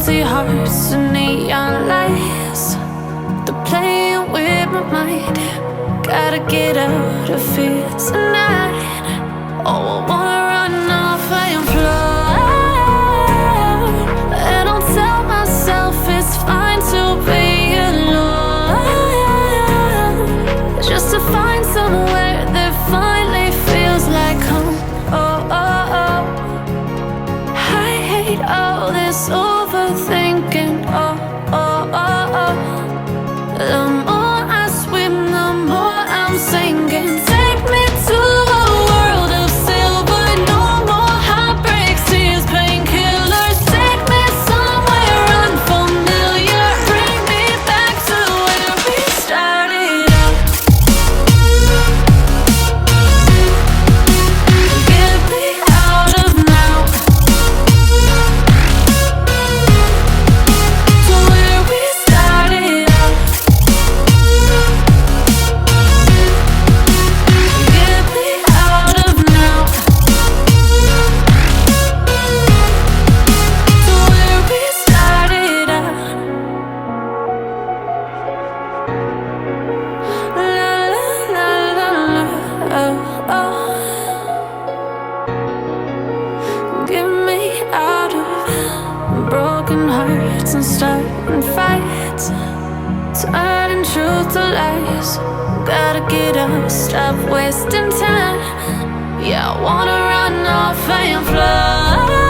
empty hearts and neon lights. They're playing with my mind. Gotta get out of here tonight. Oh, I wanna run off and fly. And I'll tell myself it's fine to be alone, just to find somewhere that finally feels like home. Oh, oh, oh. I hate all this overthinking. Oh, oh, oh, oh. The more I swim, the more I'm sinking. Take me to a world of silver. No more heartbreaks, tears, painkillers. Take me somewhere unfamiliar. Bring me back to where we started out. Get me out of now, to where we started out. Get me out of now, to where we started out. La la la la la, oh, oh. Get me out of broken hearts and starting fights, turning truth to lies. Gotta get up, stop wasting time. Yeah, I wanna run off and fly.